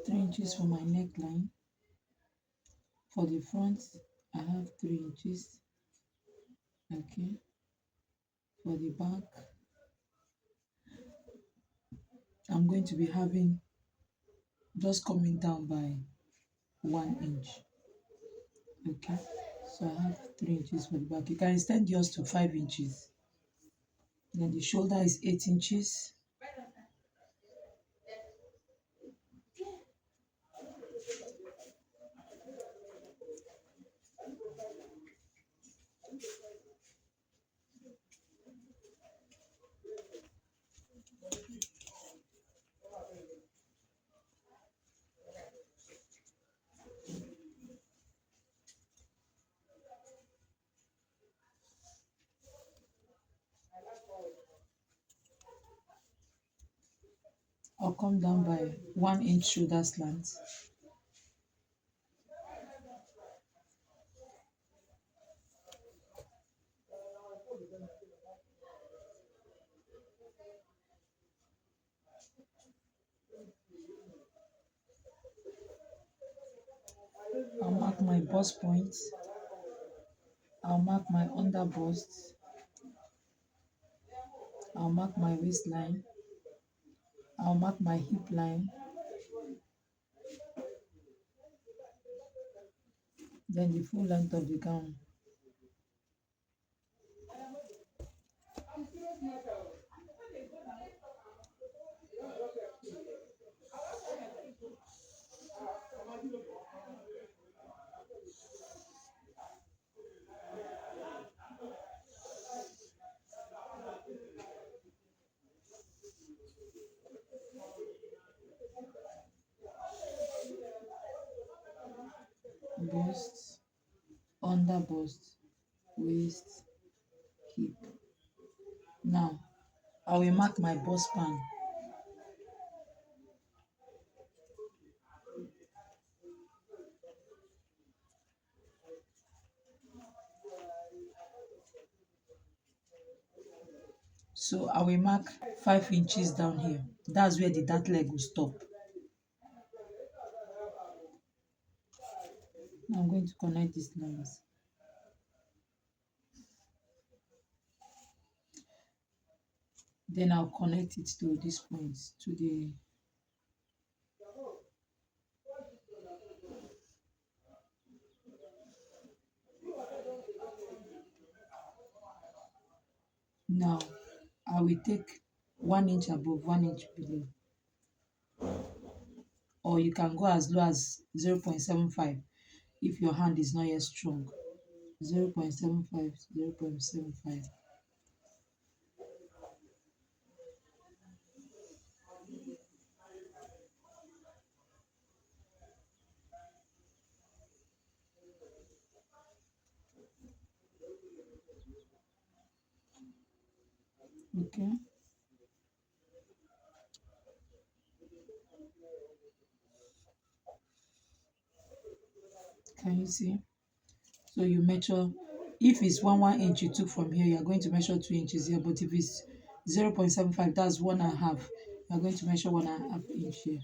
3 inches for my neckline. For the front, I have 3 inches. Okay. For the back, I'm going to be having just coming down by 1 inch. Okay. So I have 3 inches for the back. You can extend yours to 5 inches. Then the shoulder is 8 inches. I'll come down by 1 inch shoulder slant. I'll mark my bust point. I'll mark my under bust. I'll mark my waistline. I'll mark my hip line. Then the full length of the gown. Bust, under bust, waist, hip. Now, I will mark my bust span. So I will mark 5 inches down here. That's where the dart leg will stop. Now I'm going to connect these lines. Then I'll connect it to this point, to the now I will take 1 inch above, 1 inch below. Or you can go as low as 0.75 if your hand is not yet strong. 0.75, 0.75. Okay. Can you see? So you measure, if it's 1 inch you took from here, you are going to measure 2 inches here. But if it's 0.75, that's 1.5. You are going to measure 1.5 inch here.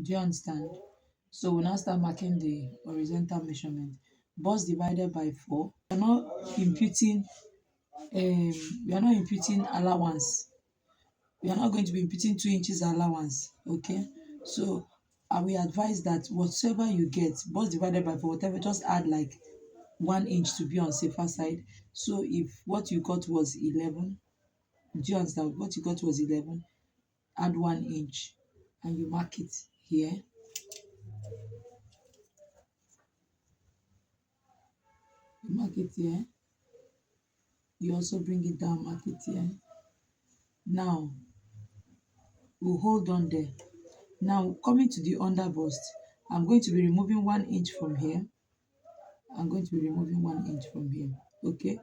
Do you understand? So we now start marking the horizontal measurement. Bust divided by 4. We are not imputing allowance. We are not going to be imputing 2 inches allowance. Okay. So I will advise that whatever you get, bust divided by 4, whatever, just add like 1 inch to be on safer side. So if what you got was 11, do you understand? What you got was 11, add 1 inch and you mark it here. You mark it here. You also bring it down, mark it here. Now, we'll hold on there. Now, coming to the under bust, I'm going to be removing 1 inch from here. I'm going to be removing 1 inch from here. Okay.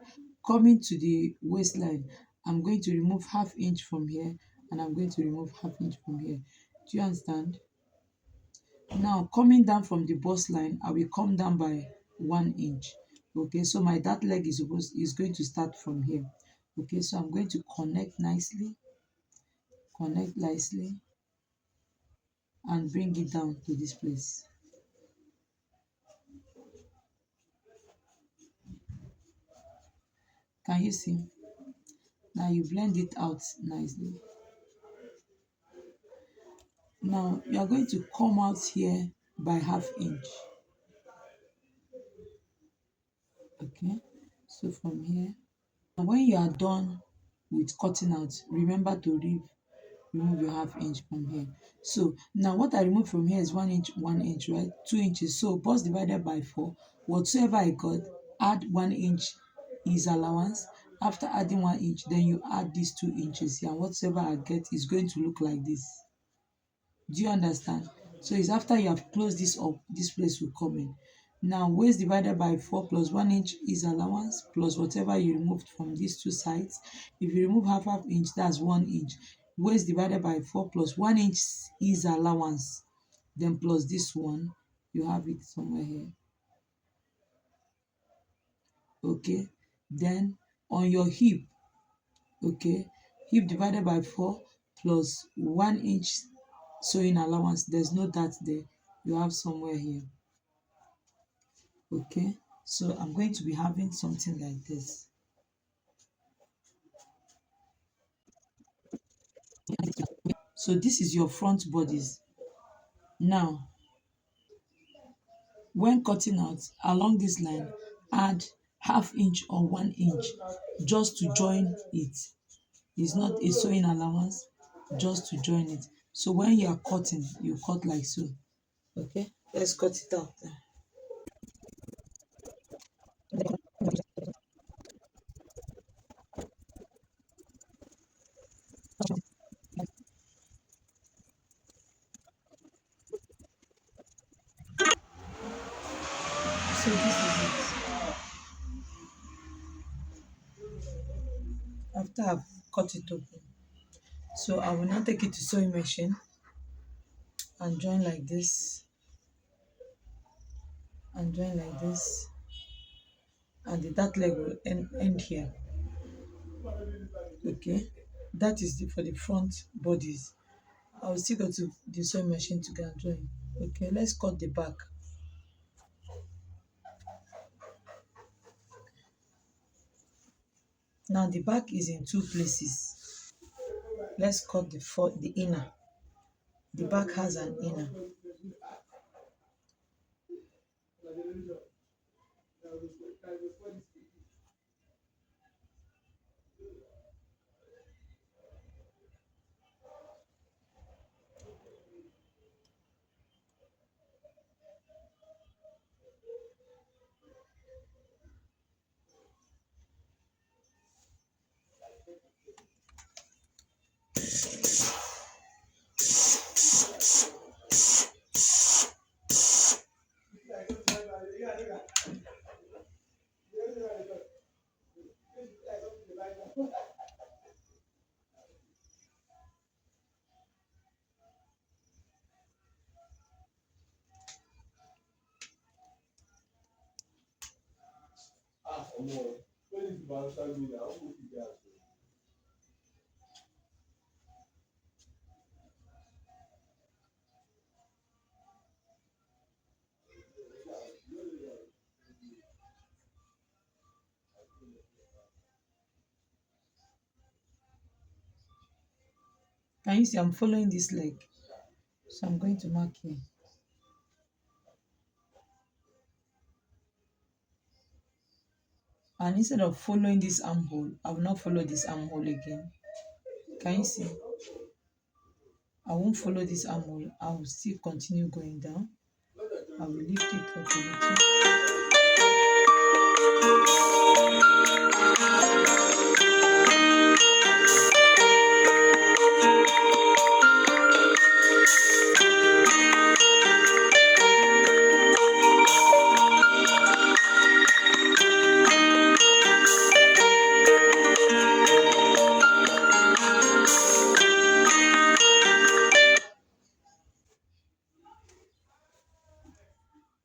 Coming to the waistline, I'm going to remove ½ inch from here and I'm going to remove ½ inch from here. Do you understand? Now, coming down from the bust line, I will come down by 1 inch. Okay, so my dart leg is going to start from here. Okay, so I'm going to connect nicely. Connect nicely and bring it down to this place. Can you see? Now you blend it out nicely. Now you are going to come out here by half inch. Okay, so from here, and when you are done with cutting out, remember to remove your half inch from here. So now what I remove from here is 1 inch, 1 inch, right? 2 inches. So bust divided by 4. Whatsoever I got, add 1 inch is allowance. After adding 1 inch, then you add these 2 inches here. And whatever I get is going to look like this. Do you understand? So it's after you have closed this up, this place will come in. Now waist divided by 4 plus 1 inch is allowance plus whatever you removed from these two sides. If you remove half inch, that's 1 inch. Waist divided by 4 plus 1 inch is allowance. Then plus this one, you have it somewhere here. Okay. Then on your hip, okay, hip divided by 4 plus 1 inch sewing allowance, there's no dot there, you have somewhere here. Okay, so I'm going to be having something like this. So this is your front bodies. Now when cutting out along this line, add half inch or 1 inch just to join it. It's not a sewing allowance, just to join it. So when you are cutting, you cut like so. Okay, let's cut it out. So this is it. After I've cut it open, so I will now take it to sewing machine and join like this, and join like this, and the that leg will end here. Okay, that is for the front bodies. I will still go to the sewing machine to go and join. Okay, let's cut the back. Now the back is in two places. Let's cut the inner. The back has an inner. Can you see I'm following this leg? So I'm going to mark here. And instead of following this armhole, I will not follow this armhole again. Can you see? I won't follow this armhole. I will still continue going down. I will lift it up a little.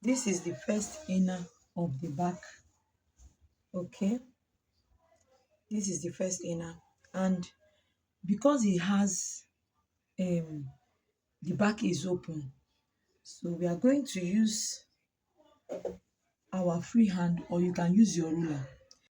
This is the first inner of the back. Okay, this is the first inner, and because it has um the back is open. So we are going to use our free hand, or you can use your ruler.